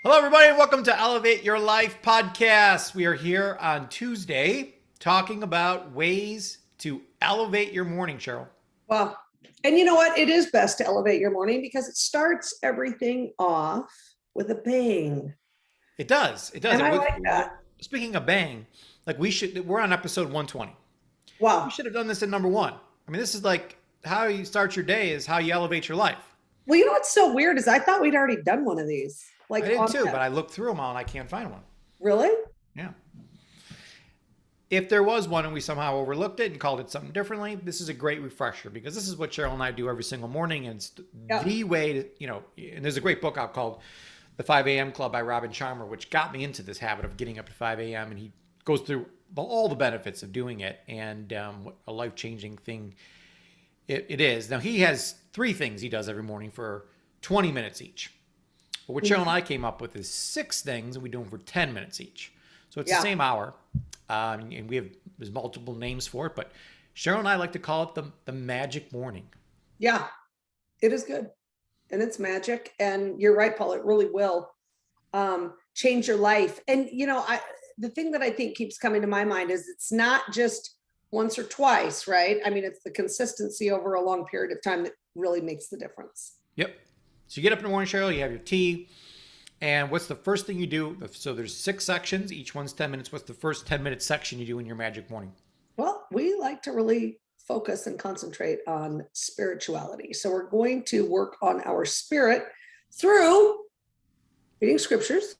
Hello, everybody, and welcome to Elevate Your Life podcast. We are here on Tuesday talking about ways to elevate your morning, Cheryl. Well, and you know what? It is best to elevate your morning because it starts everything off with a bang. It does. It does. And I like that. Speaking of bang, we're on episode 120. We Wow. should have done this at number one. I mean, this is like how you start your day is how you elevate your life. Well, you know what's so weird is I thought we'd already done one of these. I did too, but I looked through them all and I can't find one. Really? Yeah. If there was one and we somehow overlooked it and called it something differently, this is a great refresher because this is what Cheryl and I do every single morning. And it's the way to, and there's a great book out called The 5 a.m. Club by Robin Sharma, which got me into this habit of getting up at 5 a.m. And he goes through all the benefits of doing it and what a life-changing thing it is. Now, he has 3 things he does every morning for 20 minutes each. But what Cheryl and I came up with is 6 things, and we do them for 10 minutes each. So it's the same hour, and there's multiple names for it. But Cheryl and I like to call it the magic morning. Yeah, it is good, and it's magic. And you're right, Paul. It really will change your life. And the thing that I think keeps coming to my mind is it's not just once or twice, right? I mean, it's the consistency over a long period of time that really makes the difference. Yep. So you get up in the morning, Cheryl, you have your tea, and what's the first thing you do? So there's 6 sections, each one's 10 minutes. What's the first 10-minute section you do in your magic morning? Well, we like to really focus and concentrate on spirituality. So we're going to work on our spirit through reading scriptures,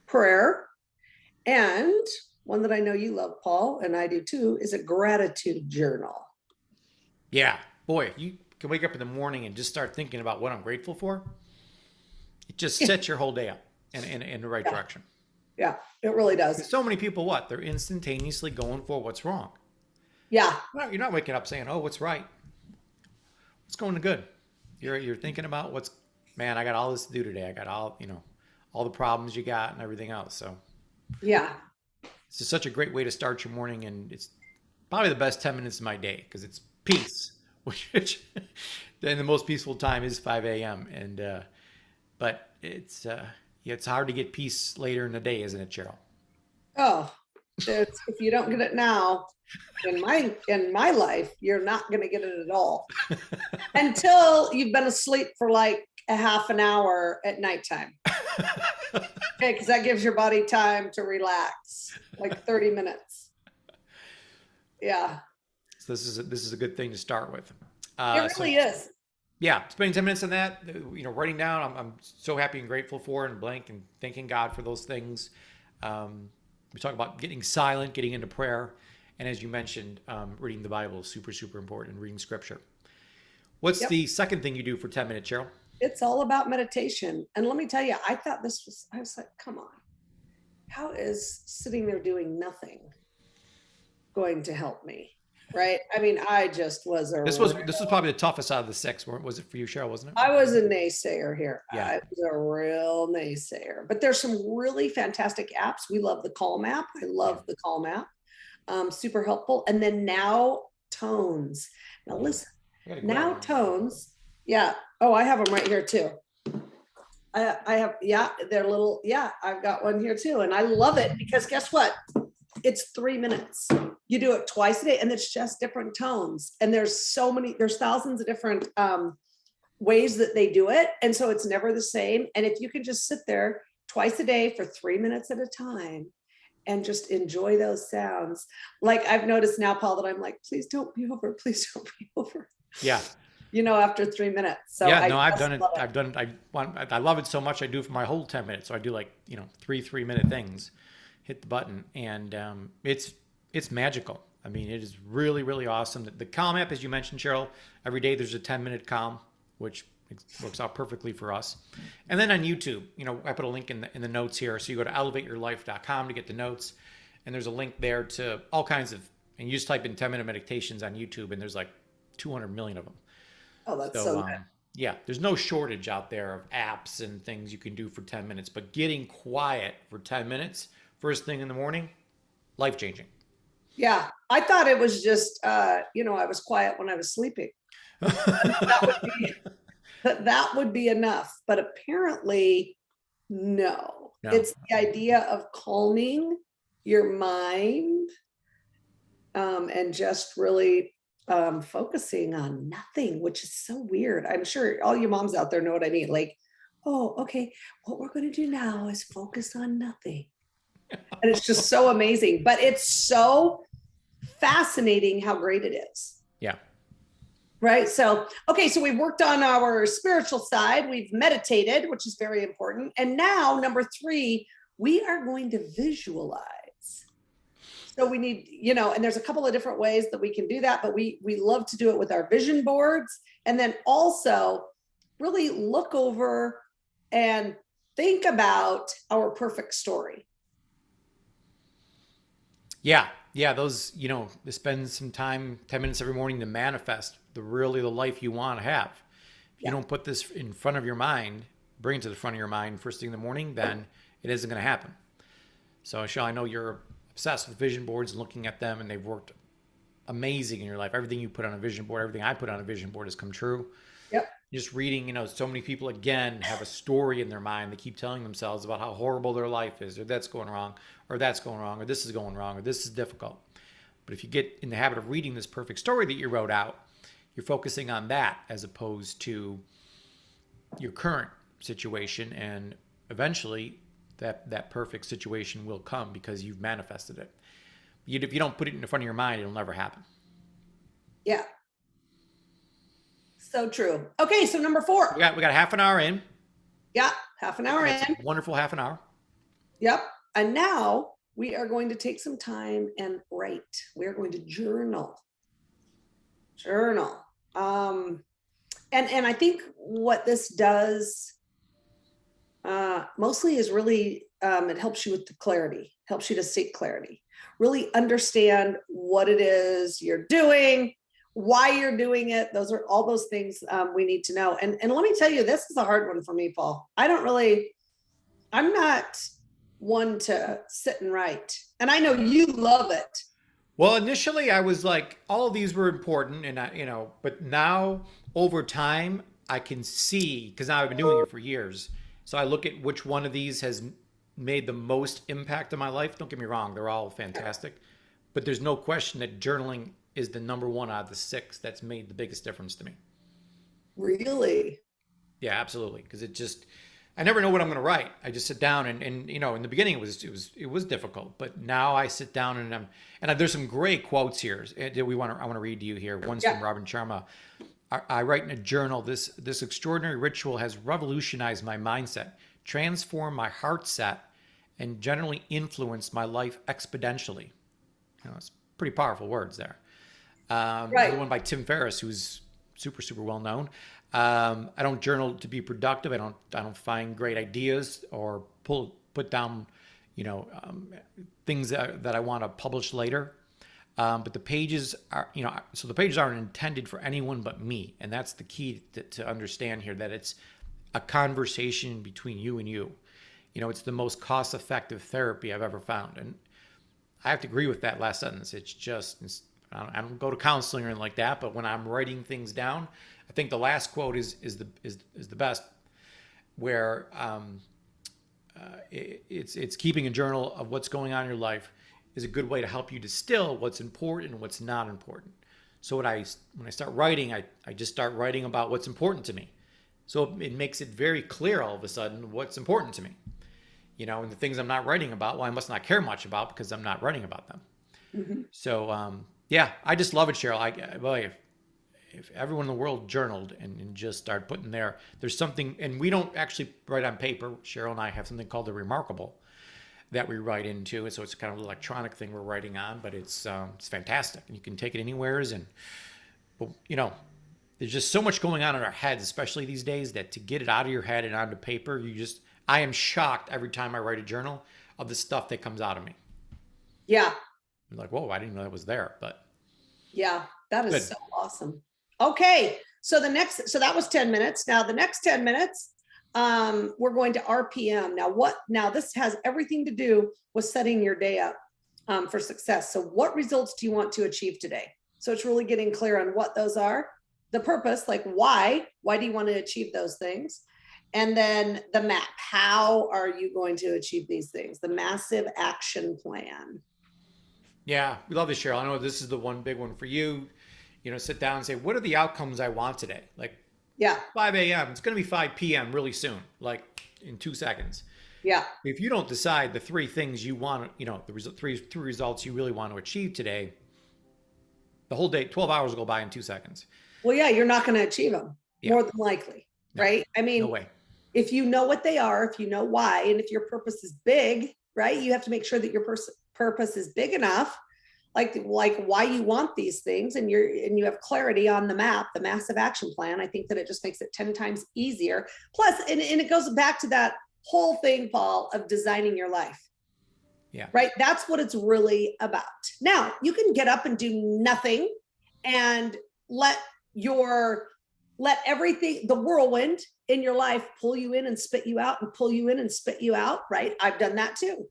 prayer, and one that I know you love, Paul, and I do too, is a gratitude journal. Yeah, boy, you can wake up in the morning and just start thinking about what I'm grateful for. It just sets your whole day up in the right direction. Yeah, it really does. So many people, they're instantaneously going for what's wrong. Yeah. You're not waking up saying, oh, what's right? What's going to good? You're thinking about I got all this to do today. I got all the problems you got and everything else. So yeah, it's just such a great way to start your morning. And it's probably the best 10 minutes of my day because it's peace. Which then the most peaceful time is 5 a.m. And but it's hard to get peace later in the day, isn't it, Cheryl? Oh, if you don't get it now, in my life, you're not going to get it at all until you've been asleep for like a half an hour at nighttime. Okay, because that gives your body time to relax, like 30 minutes. Yeah. So this is a good thing to start with. It really is. Yeah, spending 10 minutes on that, writing down, I'm so happy and grateful for and blank and thanking God for those things. We talk about getting silent, getting into prayer. And as you mentioned, reading the Bible is super, super important, and reading scripture. What's the second thing you do for 10 minutes, Cheryl? It's all about meditation. And let me tell you, I was like, come on, how is sitting there doing nothing going to help me? Right. I mean, I just was This was probably the toughest out of the 6. Was it for you, Cheryl? Wasn't it? I was a naysayer here. Yeah. I was a real naysayer. But there's some really fantastic apps. We love the Calm app. I love the Calm app. Super helpful. And then Now Tones. Now listen. Now Tones. Yeah. Oh, I have them right here too. I have. Yeah. They're little. Yeah. I've got one here too, and I love it because guess what? It's 3 minutes. You do it twice a day and it's just different tones. And there's thousands of different ways that they do it. And so it's never the same. And if you can just sit there twice a day for 3 minutes at a time and just enjoy those sounds. Like I've noticed now, Paul, that I'm like, please don't be over. Please don't be over. Yeah. After 3 minutes. So I've done it. I've done it. I love it so much. I do it for my whole 10 minutes. So I do 3-minute things. Hit the button, and it's magical. I mean, it is really, really awesome. The Calm app, as you mentioned, Cheryl, every day there's a 10-minute Calm, which works out perfectly for us. And then on YouTube, I put a link in the notes here. So you go to elevateyourlife.com to get the notes, and there's a link there to all kinds of, and you just type in 10-minute meditations on YouTube, and there's like 200 million of them. Oh, that's so good. Yeah, there's no shortage out there of apps and things you can do for 10 minutes, but getting quiet for 10 minutes first thing in the morning, life-changing. Yeah, I thought it was just, I was quiet when I was sleeping. That would be enough. But apparently No, No. it's the idea of calming your mind, and just really focusing on nothing, which is so weird. I'm sure all you moms out there know what I mean. Like, oh, okay, what we're going to do now is focus on nothing. And it's just so amazing. But it's so fascinating how great it is. Yeah. Right. So, okay. So we've worked on our spiritual side. We've meditated, which is very important. And now, number three, we are going to visualize. So we need, and there's a couple of different ways that we can do that, but we love to do it with our vision boards. And then also really look over and think about our perfect story. Yeah. Yeah. Those, to spend some time, 10 minutes every morning to manifest the life you want to have. If you Yeah. don't put this in front of your mind, bring it to the front of your mind first thing in the morning, then it isn't going to happen. So, Michelle, I know you're obsessed with vision boards and looking at them, and they've worked amazing in your life. Everything you put on a vision board, everything I put on a vision board has come true. Yep. Just reading, so many people, again, have a story in their mind. They keep telling themselves about how horrible their life is, or that's going wrong, or that's going wrong, or this is going wrong, or this is difficult. But if you get in the habit of reading this perfect story that you wrote out, you're focusing on that as opposed to your current situation, and eventually that perfect situation will come because you've manifested it. If you don't put it in the front of your mind, it'll never happen. Yeah. So true. Okay. So number four. We got half an hour in. Yeah. Half an hour That's in. a wonderful half an hour. Yep. And now we are going to take some time and write. We're going to journal. Journal. And I think what this does mostly is really it helps you with the clarity, helps you to seek clarity, really understand what it is you're doing, why you're doing it. Those are all those things we need to know. And let me tell you, this is a hard one for me, Paul. I'm not one to sit and write. And I know you love it. Well, initially I was like, all of these were important, and but now over time I can see, because now I've been doing it for years. So I look at which one of these has made the most impact on my life. Don't get me wrong, they're all fantastic, but there's no question that journaling is the number one out of the six that's made the biggest difference to me. Really? Yeah, absolutely. Because I never know what I'm going to write. I just sit down and in the beginning it was difficult, but now I sit down and there's some great quotes here. I want to read to you here. One's from Robin Sharma. I write in a journal, this extraordinary ritual has revolutionized my mindset, transformed my heart set, and generally influenced my life exponentially. It's pretty powerful words there. Right. The one by Tim Ferriss, who's super, super well known. I don't journal to be productive. I don't find great ideas or put down, things that I want to publish later. But the pages are, so the pages aren't intended for anyone but me. And that's the key to understand here, that it's a conversation between you and you. It's the most cost-effective therapy I've ever found. And I have to agree with that last sentence. I don't go to counseling or anything like that, but when I'm writing things down, I think the last quote is the best, where it's keeping a journal of what's going on in your life is a good way to help you distill what's important and what's not important. So when I start writing, I just start writing about what's important to me. So it makes it very clear all of a sudden what's important to me. And the things I'm not writing about, well, I must not care much about because I'm not writing about them. Mm-hmm. So yeah, I just love it, Cheryl. Boy, if everyone in the world journaled and just started putting there's something, and we don't actually write on paper. Cheryl and I have something called the Remarkable that we write into, and so it's kind of an electronic thing we're writing on, but it's fantastic, and you can take it anywheres. But there's just so much going on in our heads, especially these days, that to get it out of your head and onto paper, I am shocked every time I write a journal of the stuff that comes out of me. Yeah. I'm like, whoa, I didn't know that was there, but yeah, that is good. so awesome. Okay. So that was 10 minutes. Now the next 10 minutes, we're going to RPM. Now this has everything to do with setting your day up for success. So what results do you want to achieve today? So it's really getting clear on what those are, the purpose, like why do you want to achieve those things? And then the map. How are you going to achieve these things? The massive action plan. Yeah, we love this, Cheryl. I know this is the one big one for you. Sit down and say, what are the outcomes I want today? Like Yeah. 5 a.m. It's going to be 5 p.m. really soon, like in 2 seconds. Yeah. If you don't decide the three things you want, three results you really want to achieve today, the whole day, 12 hours will go by in 2 seconds. Well, yeah, you're not going to achieve them Yeah. more than likely, No, right? I mean, no way. if you know what they are, if you know why, and if your purpose is big, right, you have to make sure that your purpose is big enough, like why you want these things, and you have clarity on the map, the massive action plan. I think that it just makes it 10 times easier. Plus, and it goes back to that whole thing, Paul, of designing your life. Yeah. Right. That's what it's really about. Now, you can get up and do nothing and let everything, the whirlwind in your life, pull you in and spit you out, and pull you in and spit you out. Right. I've done that too.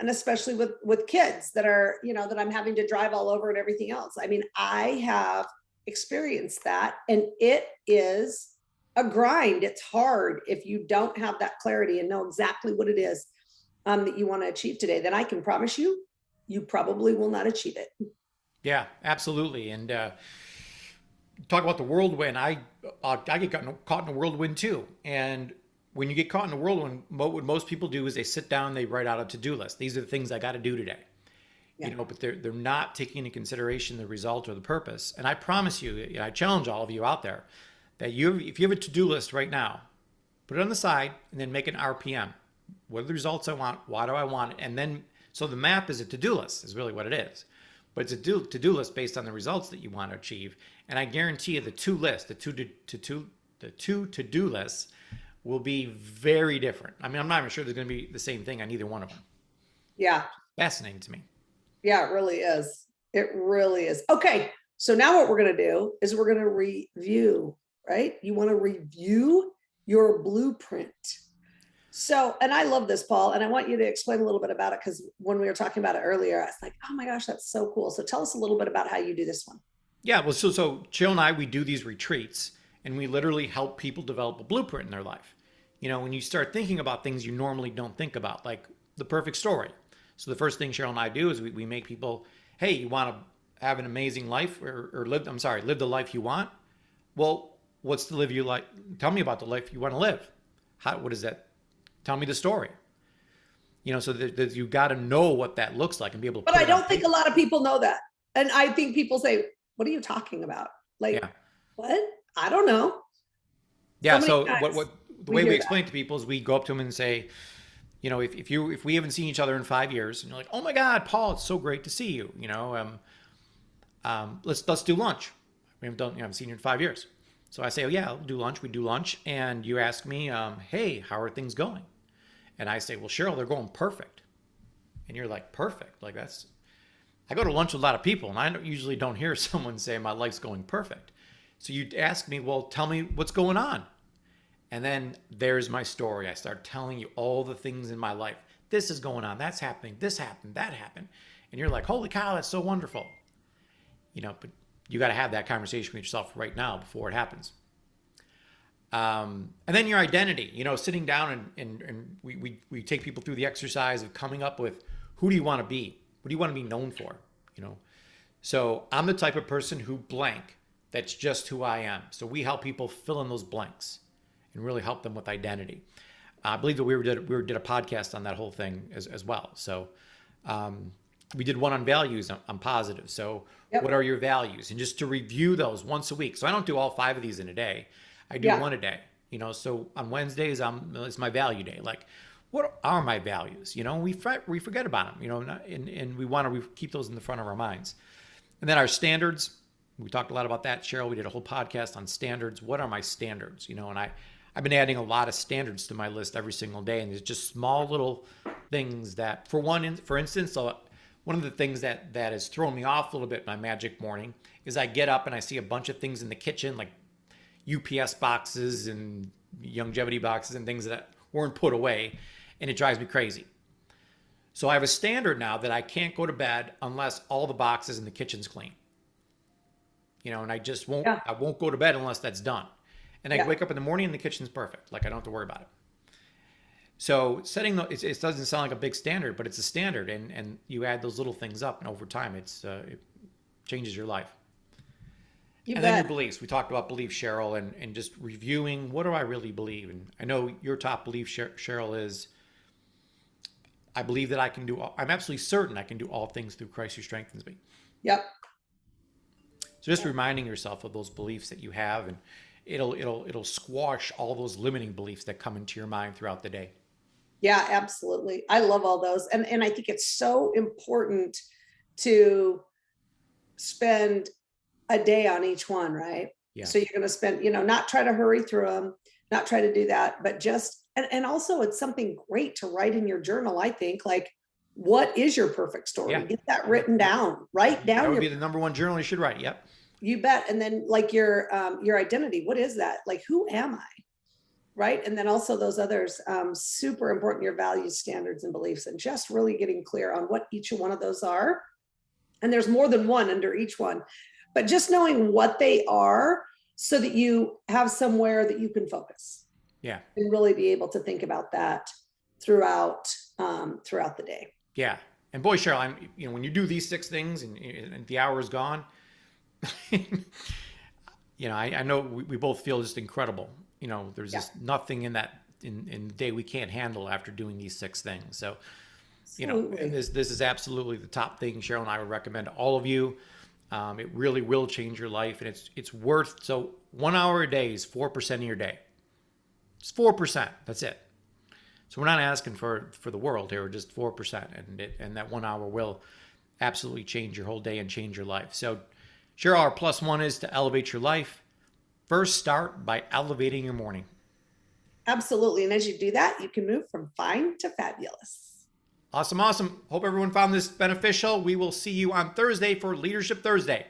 And especially with kids that are, that I'm having to drive all over and everything else. I mean, I have experienced that, and it is a grind. It's hard if you don't have that clarity and know exactly what it is that you want to achieve today. Then I can promise you, you probably will not achieve it. Yeah, absolutely. And talk about the whirlwind. I get caught in a whirlwind too. And when you get caught in a whirlwind, what most people do is they sit down, they write out a to-do list. These are the things I got to do today. Yeah. But they're not taking into consideration the result or the purpose. And I promise you, I challenge all of you out there that if you have a to-do list right now, put it on the side and then make an RPM. What are the results I want? Why do I want it? And then, so the map is a to-do list is really what it is. But it's a to-do list based on the results that you want to achieve. And I guarantee you the two to-do lists will be very different. I mean, I'm not even sure there's going to be the same thing on either one of them. Yeah. Fascinating to me. Yeah, it really is. It really is. Okay. So now what we're going to do is we're going to review, right? You want to review your blueprint. So, and I love this, Paul, and I want you to explain a little bit about it, because when we were talking about it earlier, I was like, oh my gosh, that's so cool. So tell us a little bit about how you do this one. Yeah, well, so Jill and I, we do these retreats, and we literally help people develop a blueprint in their life. When you start thinking about things you normally don't think about, like the perfect story. So the first thing Cheryl and I do is we make people, hey, you want to have an amazing life or live the life you want? Well, what's the live you like? Tell me about the life you want to live. What is that? Tell me the story. So that you got to know what that looks like and be able to. But I don't think a lot of people know that. And I think people say, what are you talking about? Like, yeah. What? I don't know. Yeah. So what the way we explain to people is we go up to them and say, if we haven't seen each other in 5 years, and you're like, oh my God, Paul, it's so great to see you. Let's do lunch. We haven't seen you in 5 years. So I say, oh yeah, I'll do lunch. We do lunch, and you ask me, hey, how are things going? And I say, well, Cheryl, they're going perfect. And you're like, perfect? Like I go to lunch with a lot of people, and I usually don't hear someone say my life's going perfect. So you ask me, well, tell me what's going on. And then there's my story. I start telling you all the things in my life. This is going on. That's happening. This happened. That happened. And you're like, holy cow, that's so wonderful. But you got to have that conversation with yourself right now before it happens. And then your identity, sitting down and we take people through the exercise of coming up with, who do you want to be? What do you want to be known for? So I'm the type of person who blank. That's just who I am. So we help people fill in those blanks and really help them with identity. I believe that we did a podcast on that whole thing as well. So we did one on values. I'm positive. So What are your values? And just to review those once a week. So I don't do all 5 of these in a day. I do one a day. So on Wednesdays, it's my value day. Like, what are my values? We forget about them. And we want to keep those in the front of our minds. And then our standards. We talked a lot about that, Cheryl. We did a whole podcast on standards. What are my standards? And I've been adding a lot of standards to my list every single day. And there's just small little things that, for instance, one of the things that has thrown me off a little bit in my magic morning is I get up and I see a bunch of things in the kitchen, like UPS boxes and longevity boxes and things that weren't put away. And it drives me crazy. So I have a standard now that I can't go to bed unless all the boxes in the kitchen's clean. And I just won't go to bed unless that's done. And I wake up in the morning and the kitchen's perfect. Like I don't have to worry about it. So setting it doesn't sound like a big standard, but it's a standard, and you add those little things up, and over time, it changes your life. You And then your bet. beliefs. We talked about beliefs, Cheryl, and just reviewing what do I really believe. And I know your top belief, Cheryl, is I believe that I can do. I'm absolutely certain I can do all things through Christ who strengthens me. Yep. So just reminding yourself of those beliefs that you have, and it'll squash all those limiting beliefs that come into your mind throughout the day. Yeah, absolutely. I love all those. And I think it's so important to spend a day on each one, right? Yeah. So you're going to spend, not try to hurry through them, not try to do that, but just, and also it's something great to write in your journal. I think, like, what is your perfect story? Yeah. Get that written down, write That down would your, be the number one journal you should write. Yep. you bet. And then like your identity, what is that? Like, who am I? Right. And then also those others, super important, your values, standards, and beliefs, and just really getting clear on what each one of those are. And there's more than one under each one, but just knowing what they are so that you have somewhere that you can focus. Yeah. And really be able to think about that throughout throughout the day. Yeah. And boy, Cheryl, when you do these 6 things and the hour is gone, I know we both feel just incredible. There's just nothing in the day we can't handle after doing these 6 things. So, this is absolutely the top thing Cheryl and I would recommend to all of you. It really will change your life, and it's worth. So 1 hour a day is 4% of your day. It's 4%. That's it. So we're not asking for the world here, just 4%, and that 1 hour will absolutely change your whole day and change your life. So, Cheryl, our +1 is to elevate your life. First, start by elevating your morning. Absolutely. And as you do that, you can move from fine to fabulous. Awesome. Hope everyone found this beneficial. We will see you on Thursday for Leadership Thursday.